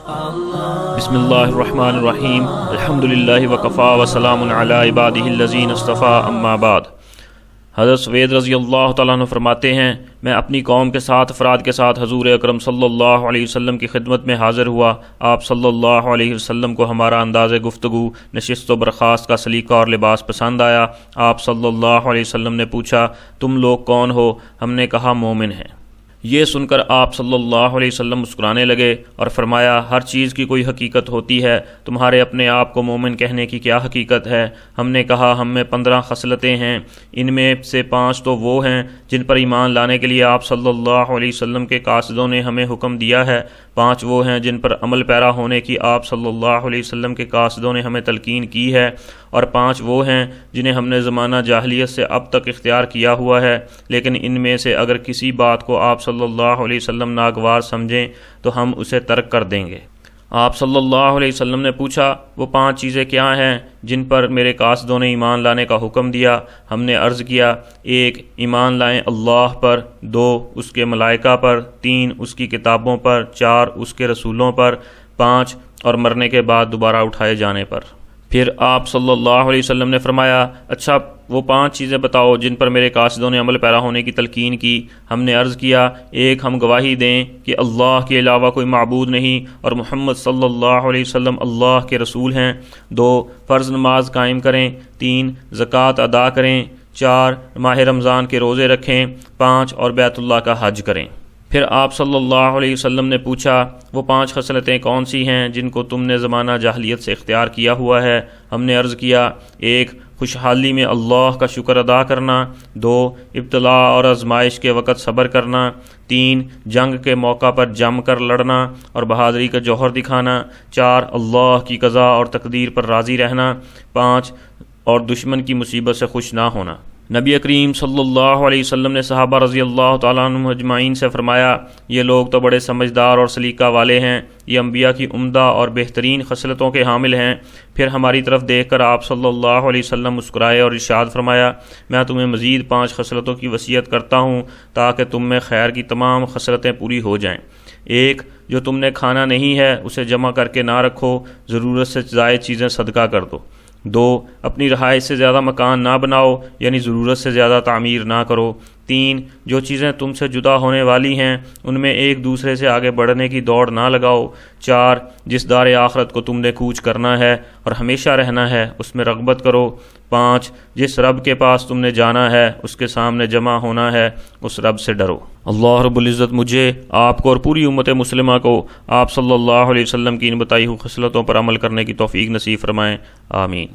بسم اللہ الرحمن الرحیم الحمدللہ وکفا وسلام علی عبادہ الذین اصطفیٰ اما بعد۔ حضرت سوید رضی اللہ تعالیٰ عنہ فرماتے ہیں، میں اپنی قوم کے ساتھ افراد کے ساتھ حضور اکرم صلی اللہ علیہ وسلم کی خدمت میں حاضر ہوا۔ آپ صلی اللہ علیہ وسلم کو ہمارا انداز گفتگو، نشست و برخاست کا سلیقہ اور لباس پسند آیا۔ آپ صلی اللہ علیہ وسلم نے پوچھا، تم لوگ کون ہو؟ ہم نے کہا مومن ہیں۔ یہ سن کر آپ صلی اللہ علیہ وسلم مسکرانے لگے اور فرمایا، ہر چیز کی کوئی حقیقت ہوتی ہے، تمہارے اپنے آپ کو مومن کہنے کی کیا حقیقت ہے؟ ہم نے کہا، ہم میں 15 خصلتیں ہیں، ان میں سے 5 تو وہ ہیں جن پر ایمان لانے کے لیے آپ صلی اللہ علیہ وسلم کے قاصدوں نے ہمیں حکم دیا ہے، 5 وہ ہیں جن پر عمل پیرا ہونے کی آپ صلی اللہ علیہ وسلم کے قاصدوں نے ہمیں تلقین کی ہے، اور 5 وہ ہیں جنہیں ہم نے زمانہ جاہلیت سے اب تک اختیار کیا ہوا ہے، لیکن ان میں سے اگر کسی بات کو آپ صلی اللہ علیہ وسلم ناگوار سمجھیں تو ہم اسے ترک کر دیں گے۔ آپ صلی اللہ علیہ وسلم نے پوچھا، وہ 5 چیزیں کیا ہیں جن پر میرے قاصدوں نے ایمان لانے کا حکم دیا؟ ہم نے عرض کیا، 1 ایمان لائیں اللہ پر، 2 اس کے ملائکہ پر، 3 اس کی کتابوں پر، 4 اس کے رسولوں پر، 5 اور مرنے کے بعد دوبارہ اٹھائے جانے پر۔ پھر آپ صلی اللہ علیہ وسلم نے فرمایا، اچھا وہ 5 چیزیں بتاؤ جن پر میرے قاصدوں نے عمل پیرا ہونے کی تلقین کی۔ ہم نے عرض کیا، 1 ہم گواہی دیں کہ اللہ کے علاوہ کوئی معبود نہیں اور محمد صلی اللہ علیہ وسلم اللہ کے رسول ہیں، 2 فرض نماز قائم کریں، 3 زکوٰۃ ادا کریں، 4 ماہ رمضان کے روزے رکھیں، 5 اور بیت اللہ کا حج کریں۔ پھر آپ صلی اللہ علیہ وسلم نے پوچھا، وہ 5 خصلتیں کون سی ہیں جن کو تم نے زمانہ جاہلیت سے اختیار کیا ہوا ہے؟ ہم نے عرض کیا، 1 خوشحالی میں اللہ کا شکر ادا کرنا، 2 ابتلاء اور آزمائش کے وقت صبر کرنا، 3 جنگ کے موقع پر جم کر لڑنا اور بہادری کا جوہر دکھانا، 4 اللہ کی قضا اور تقدیر پر راضی رہنا، 5 اور دشمن کی مصیبت سے خوش نہ ہونا۔ نبی کریم صلی اللہ علیہ وسلم نے صحابہ رضی اللہ تعالیٰ عنہم اجمعین سے فرمایا، یہ لوگ تو بڑے سمجھدار اور سلیقہ والے ہیں، یہ انبیاء کی عمدہ اور بہترین خصلتوں کے حامل ہیں۔ پھر ہماری طرف دیکھ کر آپ صلی اللہ علیہ وسلم مسکرائے اور ارشاد فرمایا، میں تمہیں مزید 5 خصلتوں کی وصیت کرتا ہوں تاکہ تم میں خیر کی تمام خصلتیں پوری ہو جائیں۔ 1 جو تم نے کھانا نہیں ہے اسے جمع کر کے نہ رکھو، ضرورت سے زائد چیزیں صدقہ کر دو۔ 2 اپنی رہائش سے زیادہ مکان نہ بناؤ، یعنی ضرورت سے زیادہ تعمیر نہ کرو۔ 3 جو چیزیں تم سے جدا ہونے والی ہیں ان میں ایک دوسرے سے آگے بڑھنے کی دوڑ نہ لگاؤ۔ 4 جس دار آخرت کو تم نے کوچ کرنا ہے اور ہمیشہ رہنا ہے اس میں رغبت کرو۔ 5 جس رب کے پاس تم نے جانا ہے اس کے سامنے جمع ہونا ہے، اس رب سے ڈرو۔ اللہ رب العزت مجھے، آپ کو اور پوری امت مسلمہ کو آپ صلی اللہ علیہ وسلم کی ان بتائی ہوئی خصلتوں پر عمل کرنے کی توفیق نصیب فرمائیں، آمین۔